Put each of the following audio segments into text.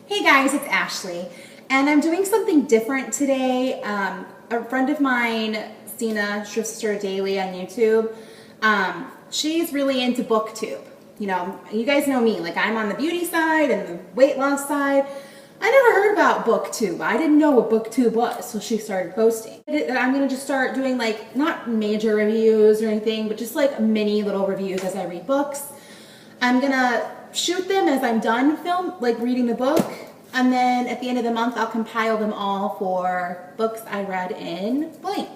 Hey guys, it's Ashley, and I'm doing something different today. A friend of mine, Stina Schuster Daily on YouTube, she's really into BookTube. You know, you guys know me, like I'm on the beauty side and the weight loss side. I never heard about BookTube. I didn't know what BookTube was, so she started posting. I'm gonna just start doing like, not major reviews or anything, but just like mini little reviews as I read books. I'm gonna shoot them as I'm done reading the book, and then at the end of the month I'll compile them all for books I read in blank.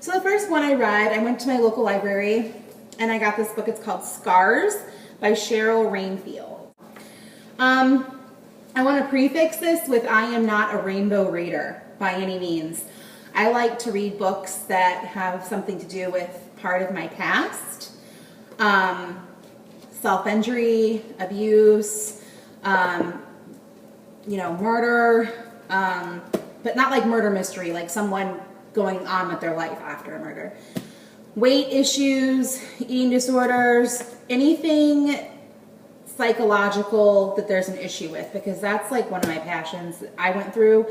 So the first one I read, I went to my local library and I got this book. It's called Scars by Cheryl Rainfield. I want to prefix this with I am not a rainbow reader by any means. I like to read books that have something to do with part of my past. Self-injury, abuse, murder, but not like murder mystery, like someone going on with their life after a murder. Weight issues, eating disorders, anything psychological that there's an issue with, because that's like one of my passions. I went through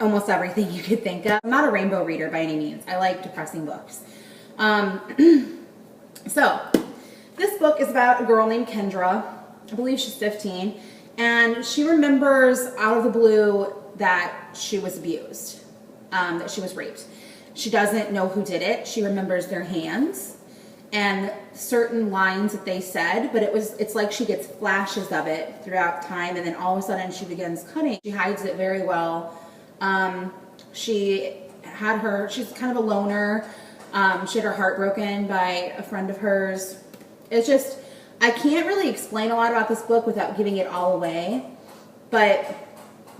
almost everything you could think of. I'm not a rainbow reader by any means. I like depressing books. So, this book is about a girl named Kendra. I believe she's 15, and she remembers out of the blue that she was abused, that she was raped. She doesn't know who did it. She remembers their hands and certain lines that they said, but it's like she gets flashes of it throughout time, and then all of a sudden she begins cutting. She hides it very well. She's kind of a loner. She had her heart broken by a friend of hers. It's just, I can't really explain a lot about this book without giving it all away, but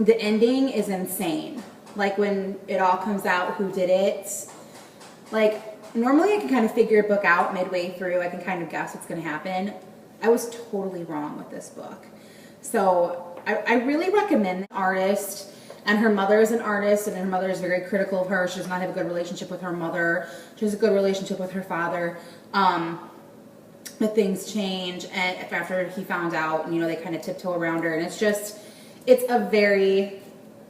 the ending is insane. Like when it all comes out, who did it. Like, normally I can kind of figure a book out midway through. I can kind of guess what's going to happen. I was totally wrong with this book. So I really recommend the artist, and her mother is an artist, and her mother is very critical of her. She does not have a good relationship with her mother. She has a good relationship with her father. But things change, and after he found out, they kind of tiptoe around her, and it's a very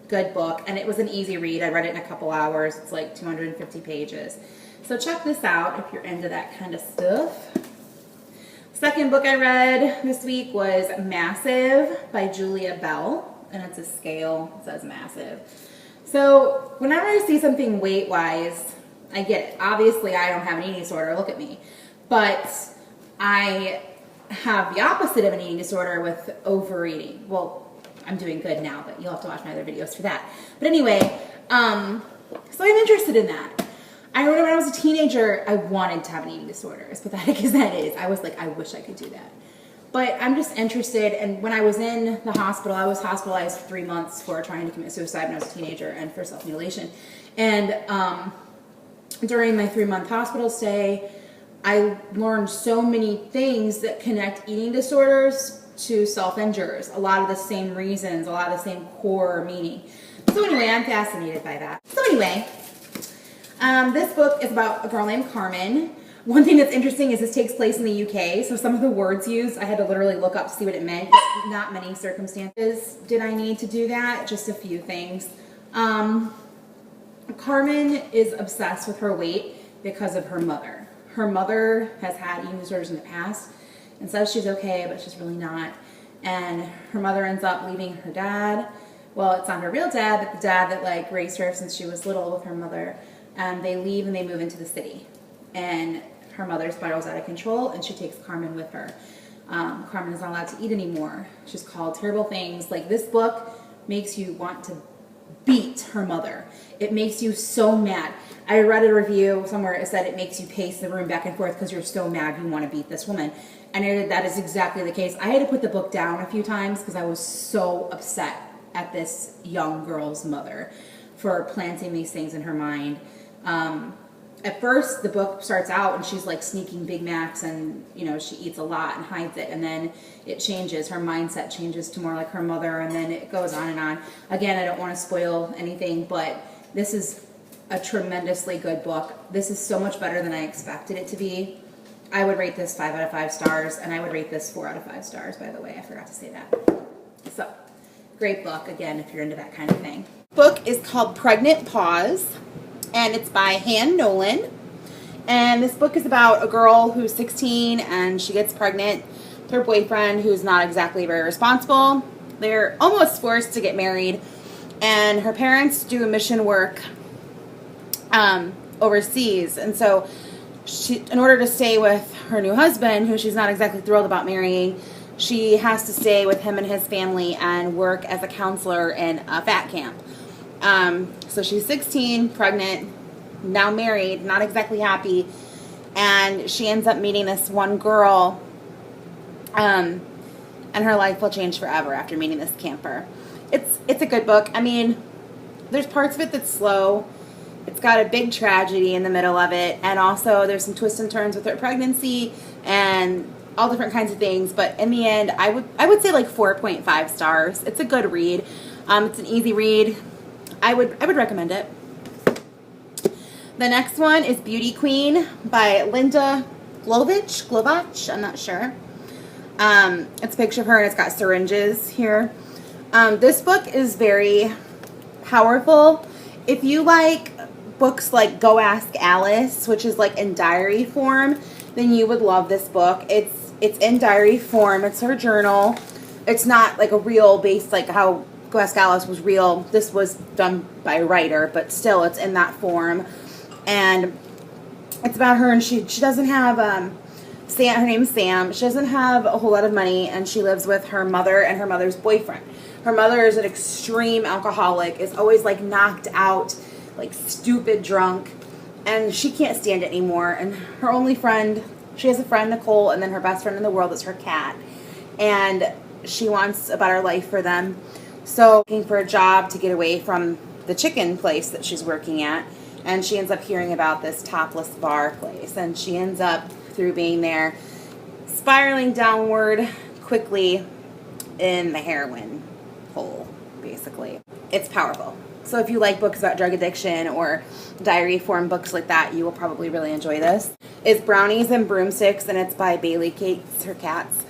good book, and it was an easy read. I read it in a couple hours. It's like 250 pages. So check this out if you're into that kind of stuff. Second book I read this week was Massive by Julia Bell, and it's a scale. It says massive. So whenever I see something weight-wise, I get it. Obviously, I don't have an eating disorder. Look at me. But I have the opposite of an eating disorder with overeating. Well, I'm doing good now, but you'll have to watch my other videos for that. But anyway, so I'm interested in that. I remember when I was a teenager, I wanted to have an eating disorder. As pathetic as that is, I was like, I wish I could do that. But I'm just interested, and when I was in the hospital, I was hospitalized for 3 months for trying to commit suicide when I was a teenager and for self-mutilation. And during my 3-month hospital stay, I learned so many things that connect eating disorders to self-injures. A lot of the same reasons, a lot of the same core meaning. So anyway, I'm fascinated by that. So anyway, this book is about a girl named Carmen. One thing that's interesting is this takes place in the UK, so some of the words used, I had to literally look up to see what it meant. Not many circumstances did I need to do that, just a few things. Carmen is obsessed with her weight because of her mother. Her mother has had eating disorders in the past and says she's okay, but she's really not. And her mother ends up leaving her dad. Well, it's not her real dad, but the dad that raised her since she was little with her mother. And they leave and they move into the city. And her mother spirals out of control, and she takes Carmen with her. Carmen is not allowed to eat anymore. She's called terrible things. Like, this book makes you want to beat her mother. It makes you so mad. I read a review somewhere, it said it makes you pace the room back and forth because you're so mad you want to beat this woman. And that is exactly the case. I had to put the book down a few times because I was so upset at this young girl's mother for planting these things in her mind. At first, the book starts out and she's like sneaking Big Macs, and she eats a lot and hides it, and then it changes. Her mindset changes to more like her mother, and then it goes on and on. Again, I don't want to spoil anything, but this is a tremendously good book. This is so much better than I expected it to be. I would rate this 5 out of 5 stars, and I would rate this 4 out of 5 stars, by the way. I forgot to say that. So, Great book, again, if you're into that kind of thing. Book is called Pregnant Pause, and it's by Han Nolan. And this book is about a girl who's 16 and she gets pregnant with her boyfriend, who's not exactly very responsible. They're almost forced to get married, and her parents do mission work overseas. And so she, in order to stay with her new husband, who she's not exactly thrilled about marrying, she has to stay with him and his family and work as a counselor in a fat camp. So she's 16, pregnant, now married, not exactly happy, and she ends up meeting this one girl, and her life will change forever after meeting this camper. It's a good book. I mean, there's parts of it that's slow. It's got a big tragedy in the middle of it, and also there's some twists and turns with her pregnancy and all different kinds of things. But in the end, I would say like 4.5 stars. It's a good read. It's an easy read. I would recommend it. The next one is Beauty Queen by Linda Glovach, I'm not sure. It's a picture of her and it's got syringes here. This book is very powerful. If you like books like Go Ask Alice, which is like in diary form, then you would love this book. It's in diary form. It's her journal. It's not like a real based like how Go Ask Alice was real. This was done by a writer, but still it's in that form. And it's about her, and she doesn't have Sam. Her name's Sam. She doesn't have a whole lot of money, and she lives with her mother and her mother's boyfriend. Her mother is an extreme alcoholic, is always like knocked out, like stupid drunk, and she can't stand it anymore. And her only friend, she has a friend, Nicole, and then her best friend in the world is her cat. And she wants a better life for them. So looking for a job to get away from the chicken place that she's working at. And she ends up hearing about this topless bar place. And she ends up, through being there, spiraling downward quickly in the heroin hole, basically. It's powerful. So if you like books about drug addiction or diary form books like that, you will probably really enjoy this. It's Brownies and Broomsticks, and it's by Bailey Cates, her cats.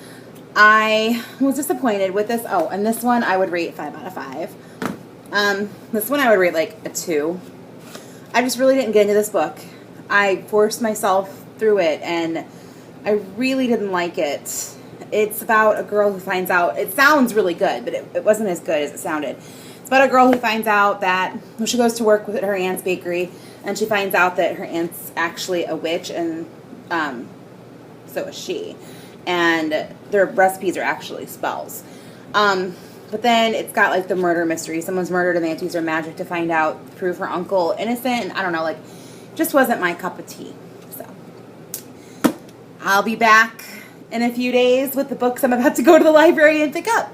I was disappointed with this. Oh, and this one I would rate 5 out of 5. This one I would rate like a 2. I just really didn't get into this book. I forced myself through it, and I really didn't like it. It's about a girl who finds out, it sounds really good, but it wasn't as good as it sounded. It's about a girl who finds out that, well, she goes to work with her aunt's bakery, and she finds out that her aunt's actually a witch, and so is she. And their recipes are actually spells. But then it's got like the murder mystery. Someone's murdered and they have to use their magic to find out, prove her uncle innocent. And I don't know, like, just wasn't my cup of tea. So I'll be back in a few days with the books I'm about to go to the library and pick up.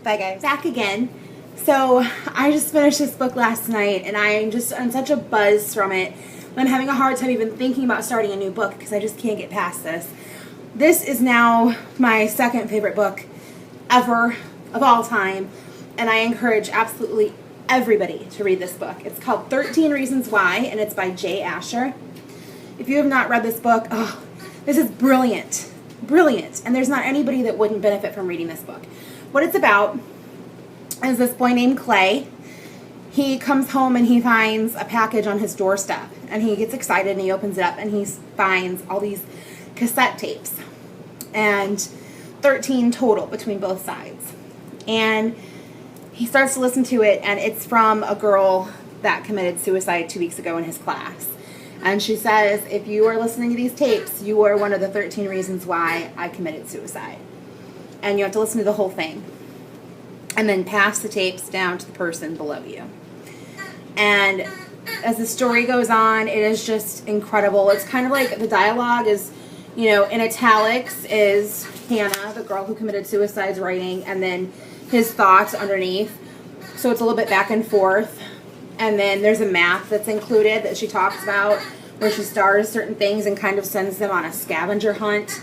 Bye, guys. Back again. So I just finished this book last night, and I'm just on such a buzz from it. I'm having a hard time even thinking about starting a new book because I just can't get past this. This is now my second favorite book ever, of all time, and I encourage absolutely everybody to read this book. It's called 13 Reasons Why, and it's by Jay Asher. If you have not read this book, oh, this is brilliant. Brilliant. And there's not anybody that wouldn't benefit from reading this book. What it's about is this boy named Clay. He comes home and he finds a package on his doorstep, and he gets excited and he opens it up and he finds all these cassette tapes, and 13 total between both sides. And he starts to listen to it, and it's from a girl that committed suicide 2 weeks ago in his class. And she says, if you are listening to these tapes, you are one of the 13 reasons why I committed suicide. And you have to listen to the whole thing. And then pass the tapes down to the person below you. And as the story goes on, it is just incredible. It's kind of like the dialogue is, you know, in italics is Hannah, the girl who committed suicide's writing, and then his thoughts underneath. So it's a little bit back and forth. And then there's a map that's included that she talks about, where she stars certain things and kind of sends them on a scavenger hunt.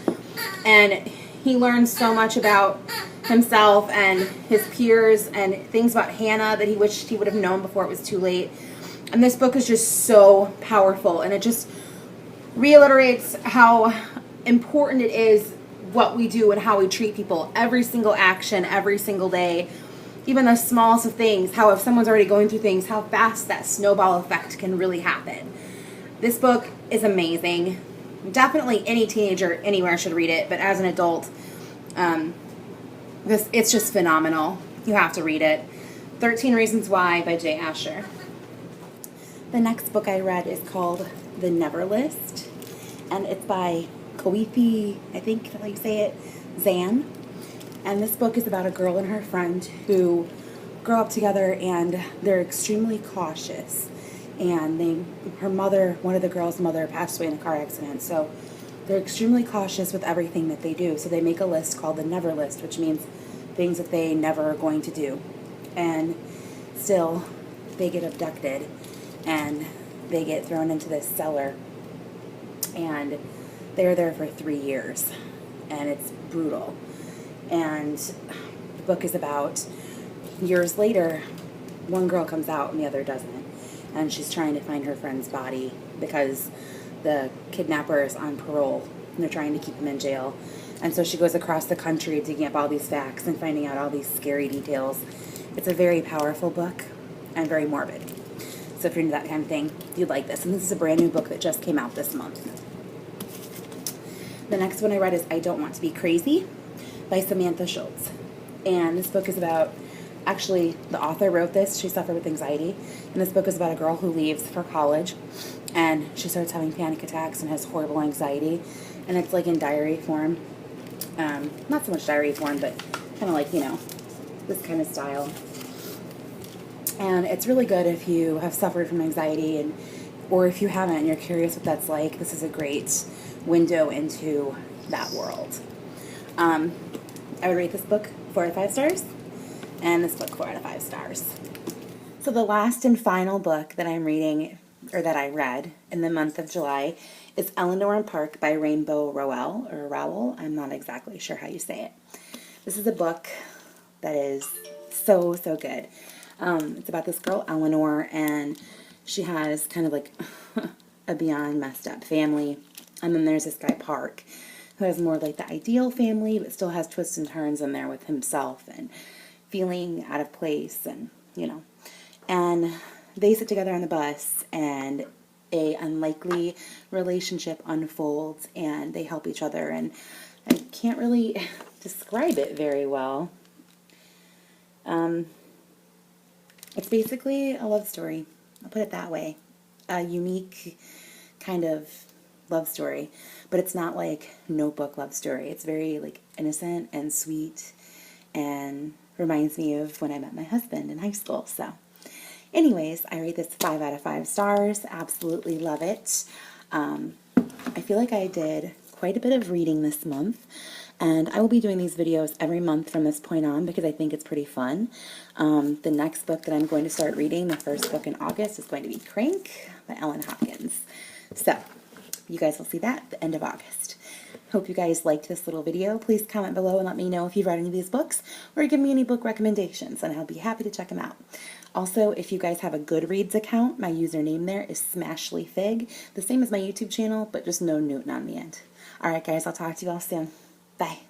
And he learns so much about himself and his peers and things about Hannah that he wished he would have known before it was too late. And this book is just so powerful, and it just reiterates how important it is what we do and how we treat people. Every single action, every single day even the smallest of things, how if someone's already going through things, how fast that snowball effect can really happen. This book is amazing. Definitely any teenager anywhere should read it, but as an adult, it's just phenomenal. You have to read it. 13 Reasons Why by Jay Asher. The next book I read is called The Never List, and it's by Koifi, I think that's how you say it, Zan. And this book is about a girl and her friend who grow up together, and they're extremely cautious. And her mother, one of the girls' mother, passed away in a car accident, so they're extremely cautious with everything that they do. So they make a list called the Never List, which means things that they never are going to do. And still, they get abducted, and they get thrown into this cellar, and they're there for 3 years, and it's brutal. And the book is about years later, one girl comes out and the other doesn't, and she's trying to find her friend's body because the kidnapper is on parole and they're trying to keep him in jail. And so she goes across the country digging up all these facts and finding out all these scary details. It's a very powerful book and very morbid. So if you're into that kind of thing, you'd like this. And this is a brand new book that just came out this month. The next one I read is I Don't Want to Be Crazy by Samantha Schultz. And this book is about, actually, the author wrote this. She suffered with anxiety. And this book is about a girl who leaves for college, and she starts having panic attacks and has horrible anxiety. And it's like in diary form. Not so much diary form, but kind of like, this kind of style. And it's really good if you have suffered from anxiety, or if you haven't and you're curious what that's like. This is a great window into that world. I would rate this book 4 out of 5 stars, and this book 4 out of 5 stars. So the last and final book that I'm reading, or that I read in the month of July, is Eleanor and Park by Rainbow Rowell. I'm not exactly sure how you say it. This is a book that is so good. It's about this girl, Eleanor, and she has kind of like a beyond messed up family. And then there's this guy, Park, who has more like the ideal family, but still has twists and turns in there with himself and feeling out of place, and and they sit together on the bus, and a unlikely relationship unfolds, and they help each other, and I can't really describe it very well. It's basically a love story. I'll put it that way. A unique kind of love story, but it's not like Notebook love story. It's very like innocent and sweet, and reminds me of when I met my husband in high school. So anyways, I rate this 5 out of 5 stars. Absolutely love it. I feel like I did quite a bit of reading this month, and I will be doing these videos every month from this point on because I think it's pretty fun. The next book that I'm going to start reading, the first book in August, is going to be Crank by Ellen Hopkins. So you guys will see that at the end of August. Hope you guys liked this little video. Please comment below and let me know if you've read any of these books, or give me any book recommendations, and I'll be happy to check them out. Also, if you guys have a Goodreads account, my username there is SmashlyFig, the same as my YouTube channel, but just no Newton on the end. Alright guys, I'll talk to you all soon. Bye.